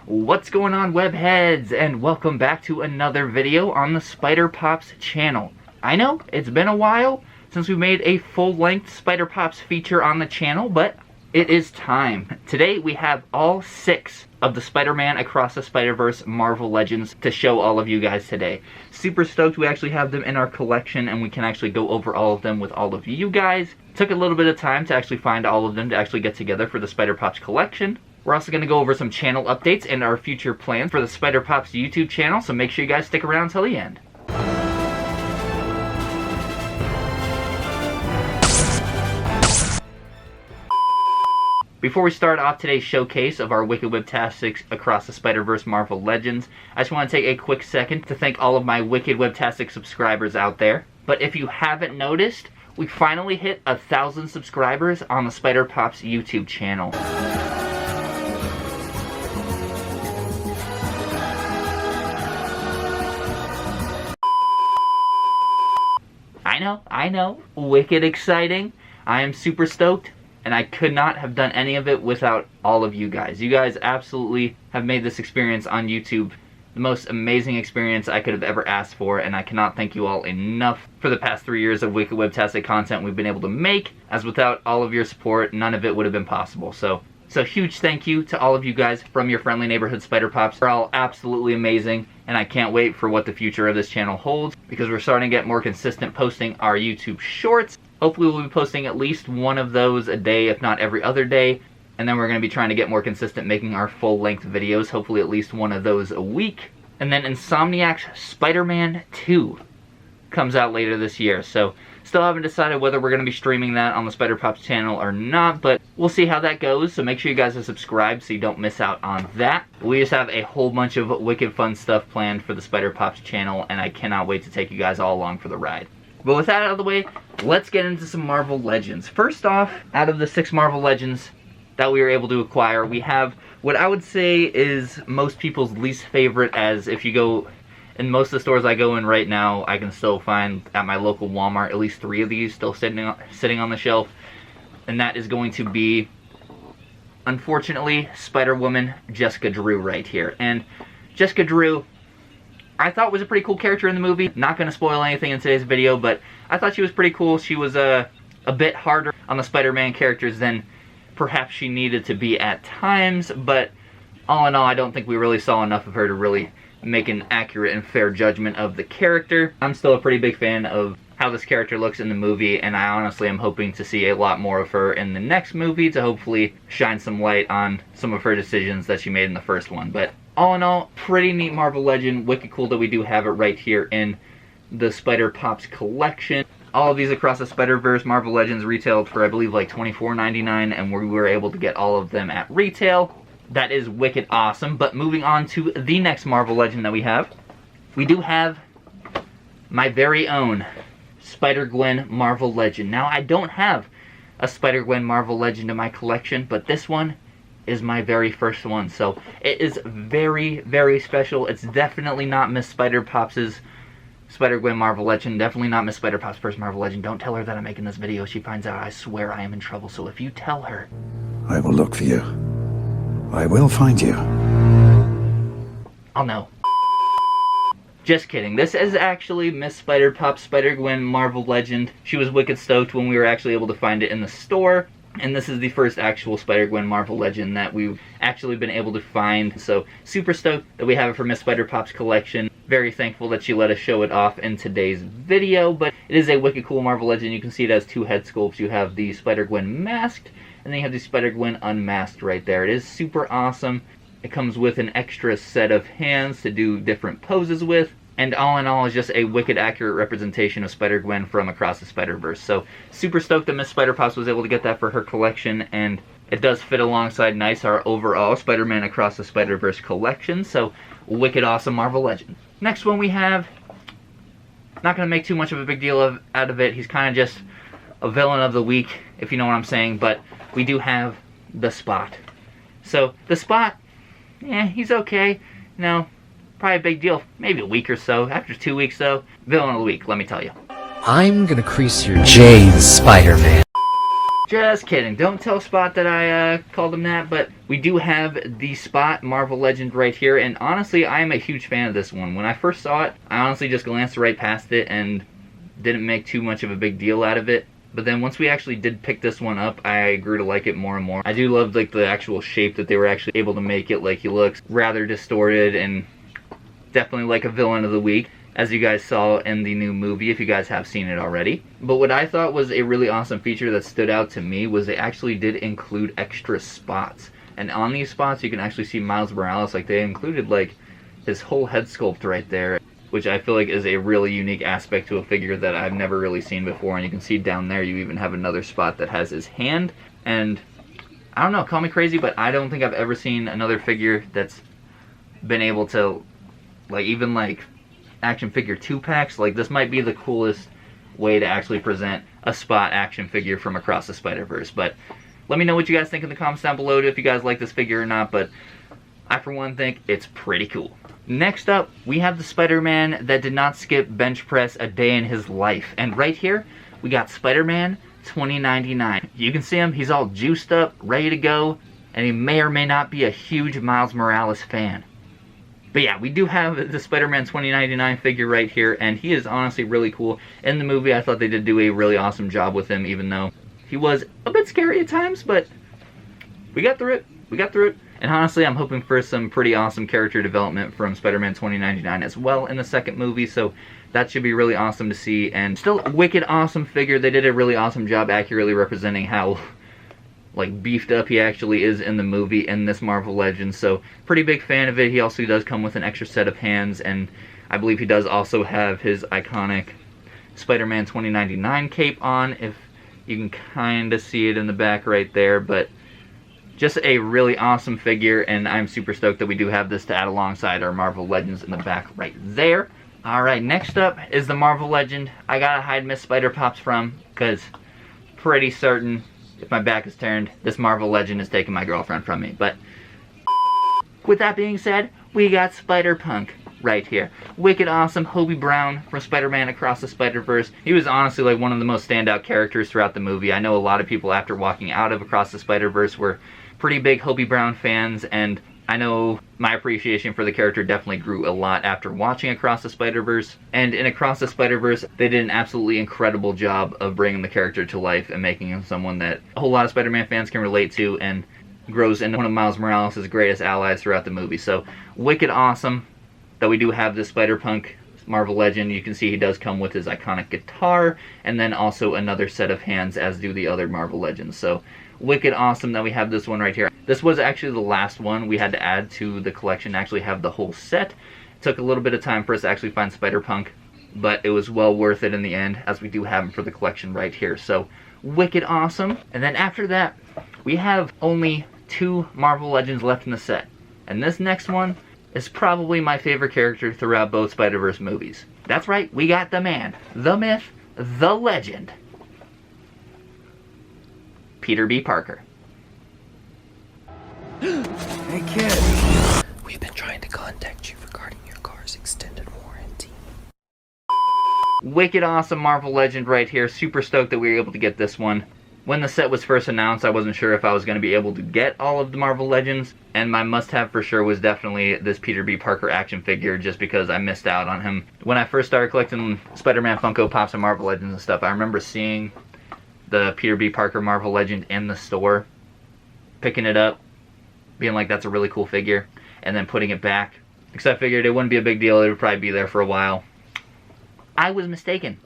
What's going on, webheads, and welcome back to another video on the Spider Pops channel. I know it's been a while since we made a full-length Spider Pops feature on the channel, but it is time. Today we have all 6 of the Spider-Man Across the Spider-Verse Marvel Legends to show all of you guys today. Super stoked we actually have them in our collection and we can actually go over all of them with all of you guys. Took a little bit of time to actually find all of them to actually get together for the Spider Pops collection. We're also going to go over some channel updates and our future plans for the Spider Pops YouTube channel, so make sure you guys stick around until the end. Before we start off today's showcase of our Wicked Webtastics Across the Spider-Verse Marvel Legends, I just want to take a quick second to thank all of my Wicked Webtastic subscribers out there. But if you haven't noticed, we finally hit 1,000 subscribers on the Spider Pops YouTube channel. I know, wicked exciting. I am super stoked, and I could not have done any of it without all of you guys. You guys absolutely have made this experience on YouTube the most amazing experience I could have ever asked for, and I cannot thank you all enough for the past 3 years of Wicked Webtastic content we've been able to make, as without all of your support, none of it would have been possible. So huge thank you to all of you guys from your friendly neighborhood Spider Pops. You're all absolutely amazing, and I can't wait for what the future of this channel holds, because we're starting to get more consistent posting our YouTube shorts. Hopefully we'll be posting at least one of those a day, if not every other day. And then we're going to be trying to get more consistent making our full-length videos, hopefully at least one of those a week. And then Insomniac's Spider-Man 2 comes out later this year, so still haven't decided whether we're going to be streaming that on the Spider Pops channel or not, but we'll see how that goes, so make sure you guys are subscribed so you don't miss out on that. We just have a whole bunch of wicked fun stuff planned for the Spider Pops channel, and I cannot wait to take you guys all along for the ride. But with that out of the way, let's get into some Marvel Legends. First off, out of the 6 Marvel Legends that we were able to acquire, we have what I would say is most people's least favorite, as if you go in most of the stores I go in right now, I can still find at my local Walmart at least 3 of these still sitting on the shelf. And that is going to be, unfortunately, Spider-Woman Jessica Drew right here. And Jessica Drew, I thought was a pretty cool character in the movie. Not going to spoil anything in today's video, but I thought she was pretty cool. She was a bit harder on the Spider-Man characters than perhaps she needed to be at times, but all in all, I don't think we really saw enough of her to really make an accurate and fair judgment of the character. I'm still a pretty big fan of how this character looks in the movie, and I honestly am hoping to see a lot more of her in the next movie to hopefully shine some light on some of her decisions that she made in the first one. But all in all, pretty neat Marvel Legend. Wicked cool that we do have it right here in the Spider Pops collection. All of these Across the Spider-Verse Marvel Legends retailed for, I believe, like $24.99, and we were able to get all of them at retail. That is wicked awesome. But moving on to the next Marvel Legend that we do have my very own Spider-Gwen Marvel Legend. Now, I don't have a Spider-Gwen Marvel Legend in my collection, but this one is my very first one. So it is very, very special. It's definitely not Miss Spider Pops' Spider-Gwen Marvel Legend. Definitely not Miss Spider Pops' first Marvel Legend. Don't tell her that I'm making this video. She finds out, I swear I am in trouble. So if you tell her, I will look for you. I will find you. I'll know. Just kidding. This is actually Miss Spider Pops' Spider-Gwen Marvel Legend. She was wicked stoked when we were actually able to find it in the store. And this is the first actual Spider-Gwen Marvel Legend that we've actually been able to find. So super stoked that we have it for Miss Spider Pops collection. Very thankful that she let us show it off in today's video. But it is a wicked cool Marvel Legend. You can see it has 2 head sculpts. You have the Spider-Gwen masked, and then you have the Spider-Gwen unmasked right there. It is super awesome. It comes with an extra set of hands to do different poses with. And all in all, is just a wicked accurate representation of Spider-Gwen from Across the Spider-Verse. So super stoked that Miss Spider Pops was able to get that for her collection, and it does fit alongside nice our overall Spider-Man Across the Spider-Verse collection. So wicked awesome Marvel Legend. Next one we have, not going to make too much of a big deal out of it. He's kind of just a villain of the week, if you know what I'm saying. But we do have the Spot. So the Spot, he's okay. No, probably a big deal. Maybe a week or so. After 2 weeks though, villain of the week, let me tell you. I'm gonna crease your J's, Spider-Man. Just kidding. Don't tell Spot that I called him that, but we do have the Spot Marvel Legend right here, and honestly, I am a huge fan of this one. When I first saw it, I honestly just glanced right past it and didn't make too much of a big deal out of it. But then once we actually did pick this one up, I grew to like it more and more. I do love like the actual shape that they were actually able to make it. Like, he looks rather distorted and definitely like a villain of the week, as you guys saw in the new movie, if you guys have seen it already. But what I thought was a really awesome feature that stood out to me was they actually did include extra spots. And on these spots, you can actually see Miles Morales. Like, they included like his whole head sculpt right there, which I feel like is a really unique aspect to a figure that I've never really seen before. And you can see down there, you even have another spot that has his hand. And I don't know, call me crazy, but I don't think I've ever seen another figure that's been able to, like, even like action figure 2-packs. Like, this might be the coolest way to actually present a Spot action figure from Across the Spider-Verse. But let me know what you guys think in the comments down below, if you guys like this figure or not. But I, for one, think it's pretty cool. Next up, we have the Spider-Man that did not skip bench press a day in his life. And right here, we got Spider-Man 2099. You can see him, he's all juiced up, ready to go, and he may or may not be a huge Miles Morales fan. But yeah, we do have the Spider-Man 2099 figure right here, and he is honestly really cool. In the movie, I thought they did do a really awesome job with him, even though he was a bit scary at times, but we got through it. We got through it. And honestly, I'm hoping for some pretty awesome character development from Spider-Man 2099 as well in the second movie, so that should be really awesome to see. And still a wicked awesome figure. They did a really awesome job accurately representing how like beefed up he actually is in the movie in this Marvel Legends, so pretty big fan of it. He also does come with an extra set of hands, and I believe he does also have his iconic Spider-Man 2099 cape on, if you can kind of see it in the back right there. But just a really awesome figure, and I'm super stoked that we do have this to add alongside our Marvel Legends in the back right there. Alright, next up is the Marvel Legend I gotta hide Miss Spider-Pops from, because pretty certain, if my back is turned, this Marvel Legend is taking my girlfriend from me. But with that being said, we got Spider-Punk right here. Wicked awesome Hobie Brown from Spider-Man Across the Spider-Verse. He was honestly like one of the most standout characters throughout the movie. I know a lot of people after walking out of Across the Spider-Verse were pretty big Hobie Brown fans, and I know my appreciation for the character definitely grew a lot after watching Across the Spider-Verse. And in Across the Spider-Verse, they did an absolutely incredible job of bringing the character to life and making him someone that a whole lot of Spider-Man fans can relate to, and grows into one of Miles Morales' greatest allies throughout the movie. So, wicked awesome that we do have this Spider-Punk Marvel Legend. You can see he does come with his iconic guitar, and then also another set of hands, as do the other Marvel Legends. So, wicked awesome that we have this one right here. This was actually the last one we had to add to the collection, actually have the whole set. It took a little bit of time for us to actually find Spider-Punk, but it was well worth it in the end, as we do have him for the collection right here. So, wicked awesome. And then after that, we have only 2 Marvel Legends left in the set. And this next one is probably my favorite character throughout both Spider-Verse movies. That's right, we got the man, the myth, the legend, Peter B. Parker. Hey, kid. We've been trying to contact you regarding your car's extended warranty. Wicked awesome Marvel Legend right here. Super stoked that we were able to get this one. When the set was first announced, I wasn't sure if I was going to be able to get all of the Marvel Legends, and my must-have for sure was definitely this Peter B. Parker action figure, just because I missed out on him. When I first started collecting Spider-Man Funko Pops and Marvel Legends and stuff, I remember seeing the Peter B. Parker Marvel Legend in the store, picking it up, being like, that's a really cool figure, and then putting it back, because I figured it wouldn't be a big deal, it would probably be there for a while. I was mistaken.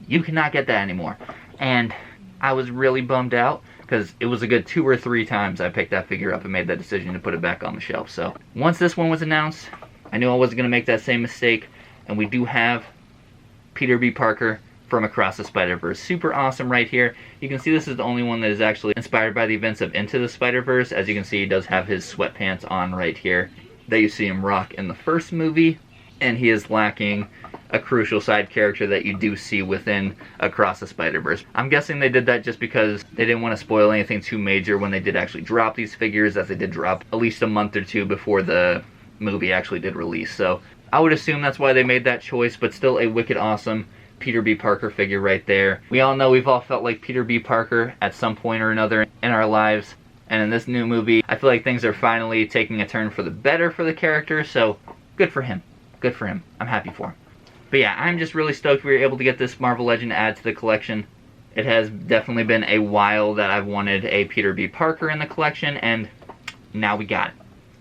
You cannot get that anymore. And I was really bummed out, because it was a good 2 or 3 times I picked that figure up and made that decision to put it back on the shelf. So once this one was announced, I knew I wasn't going to make that same mistake, and we do have Peter B. Parker from Across the Spider-Verse. Super awesome right here. You can see this is the only one that is actually inspired by the events of Into the Spider-Verse. As you can see, he does have his sweatpants on right here that you see him rock in the first movie, and he is lacking a crucial side character that you do see within Across the Spider-Verse. I'm guessing they did that just because they didn't want to spoil anything too major when they did actually drop these figures, as they did drop at least a month or 2 before the movie actually did release. So I would assume that's why they made that choice, but still a wicked awesome Peter B. Parker figure right there. We all know we've all felt like Peter B. Parker at some point or another in our lives. And in this new movie, I feel like things are finally taking a turn for the better for the character, so good for him. Good for him. I'm happy for him. But yeah, I'm just really stoked we were able to get this Marvel Legend add to the collection. It has definitely been a while that I've wanted a Peter B. Parker in the collection, and now we got it.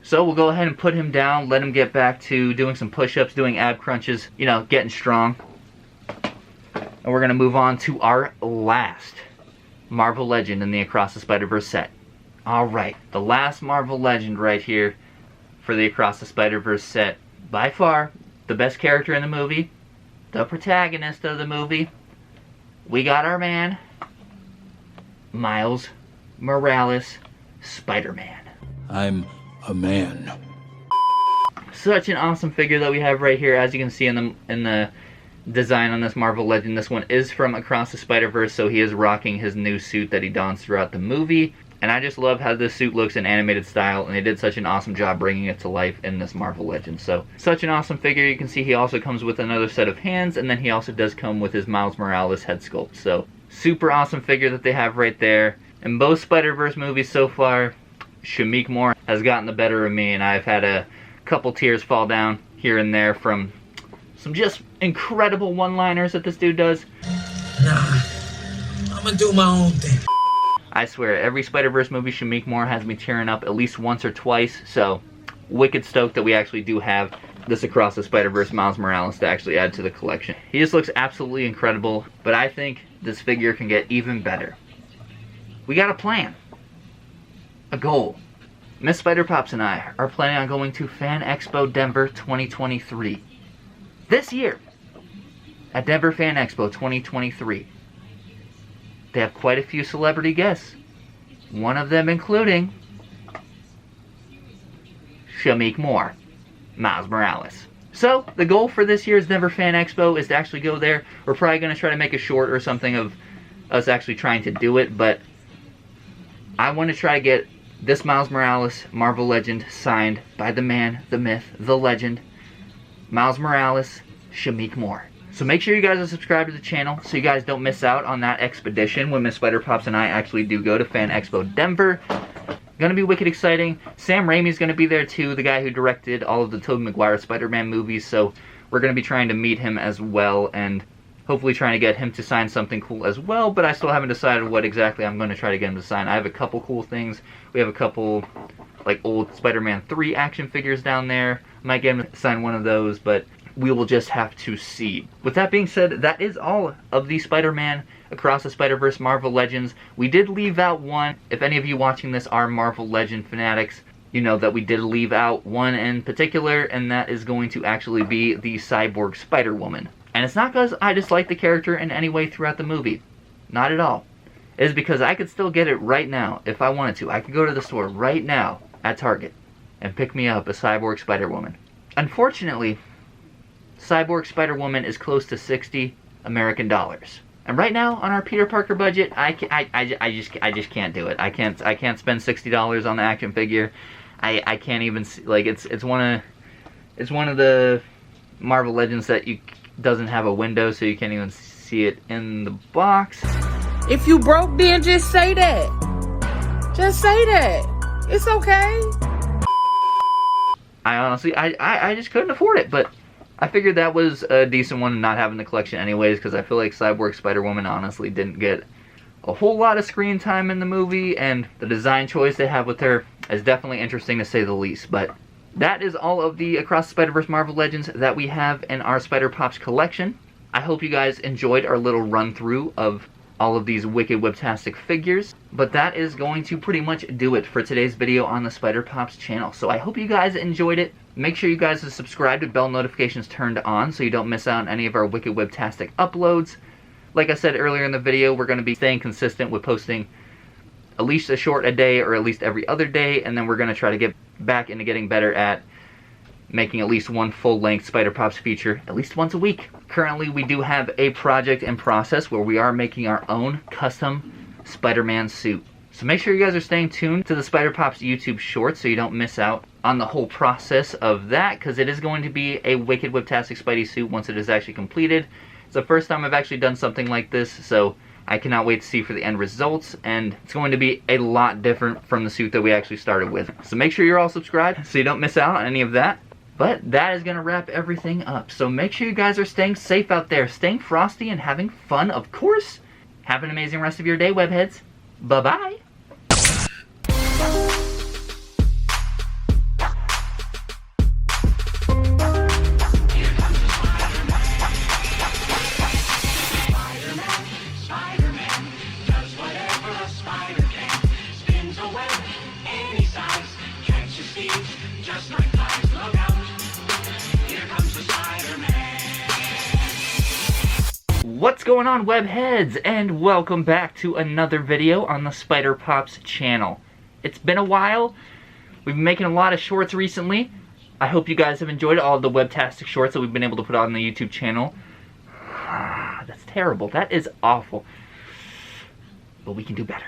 So we'll go ahead and put him down, let him get back to doing some push-ups, doing ab crunches, you know, getting strong. And we're going to move on to our last Marvel Legend in the Across the Spider-Verse set. Alright, the last Marvel Legend right here for the Across the Spider-Verse set. By far, the best character in the movie, the protagonist of the movie. We got our man, Miles Morales, Spider-Man. I'm a man. Such an awesome figure that we have right here. As you can see in the design on this Marvel Legend, this one is from Across the Spider-Verse, so he is rocking his new suit that he dons throughout the movie. And I just love how this suit looks in animated style, and they did such an awesome job bringing it to life in this Marvel Legend. So, such an awesome figure. You can see he also comes with another set of hands, and then he also does come with his Miles Morales head sculpt. So, super awesome figure that they have right there. In both Spider-Verse movies so far, Shameik Moore has gotten the better of me, and I've had a couple tears fall down here and there from some just incredible one-liners that this dude does. Nah, I'm gonna do my own thing. I swear, every Spider-Verse movie, Shameik Moore has me tearing up at least once or twice, so wicked stoked that we actually do have this Across the Spider-Verse Miles Morales to actually add to the collection. He just looks absolutely incredible, but I think this figure can get even better. We got a plan. A goal. Miss Spider-Pops and I are planning on going to Fan Expo Denver 2023. This year, at Denver Fan Expo 2023. They have quite a few celebrity guests. One of them including Shameik Moore, Miles Morales. So, the goal for this year's Denver Fan Expo is to actually go there. We're probably going to try to make a short or something of us actually trying to do it, but I want to try to get this Miles Morales Marvel Legend signed by the man, the myth, the legend, Miles Morales, Shameik Moore. So make sure you guys are subscribed to the channel so you guys don't miss out on that expedition when Miss Spider-Pops and I actually do go to Fan Expo Denver. Gonna be wicked exciting. Sam Raimi's gonna be there too, the guy who directed all of the Tobey Maguire Spider-Man movies, so we're gonna be trying to meet him as well and hopefully trying to get him to sign something cool as well, but I still haven't decided what exactly I'm gonna try to get him to sign. I have a couple cool things. We have a couple like old Spider-Man 3 action figures down there. Might get him to sign one of those, but we will just have to see. With that being said, that is all of the Spider-Man Across the Spider-Verse Marvel Legends. We did leave out one. If any of you watching this are Marvel Legend fanatics, you know that we did leave out one in particular, and that is going to actually be the Cyborg Spider-Woman. And it's not because I dislike the character in any way throughout the movie. Not at all. It is because I could still get it right now if I wanted to. I could go to the store right now at Target and pick me up a Cyborg Spider-Woman. Unfortunately, Cyborg Spider-Woman is close to 60 American dollars. And right now, on our Peter Parker budget, I just can't do it. I can't spend $60 on the action figure. I can't even see, like, it's one of the Marvel Legends that doesn't have a window, so you can't even see it in the box. If you broke, then just say that. Just say that. It's okay. I honestly, I just couldn't afford it, but I figured that was a decent one not having the collection anyways, because I feel like Cyborg Spider-Woman honestly didn't get a whole lot of screen time in the movie, and the design choice they have with her is definitely interesting to say the least. But that is all of the Across the Spider-Verse Marvel Legends that we have in our Spider-Pops collection. I hope you guys enjoyed our little run-through of all of these wicked webtastic figures. But that is going to pretty much do it for today's video on the Spider-Pops channel. So I hope you guys enjoyed it. Make sure you guys are subscribed with bell notifications turned on so you don't miss out on any of our wicked webtastic uploads. Like I said earlier in the video, we're going to be staying consistent with posting at least a short a day or at least every other day, and then we're going to try to get back into getting better at making at least one full-length Spider-Pops feature at least once a week. Currently, we do have a project in process where we are making our own custom Spider-Man suit. So make sure you guys are staying tuned to the Spider-Pops YouTube shorts so you don't miss out on the whole process of that, because it is going to be a wicked webtastic Spidey suit once it is actually completed. It's the first time I've actually done something like this, so I cannot wait to see for the end results, and it's going to be a lot different from the suit that we actually started with. So make sure you're all subscribed so you don't miss out on any of that. But that is going to wrap everything up. So make sure you guys are staying safe out there, staying frosty and having fun, of course. Have an amazing rest of your day, webheads. Bye-bye. What's going on, webheads, and welcome back to another video on the Spider Pops channel. It's been a while. We've been making a lot of shorts recently. I hope you guys have enjoyed all of the webtastic shorts that we've been able to put on the YouTube channel. That's terrible. That is awful. But we can do better.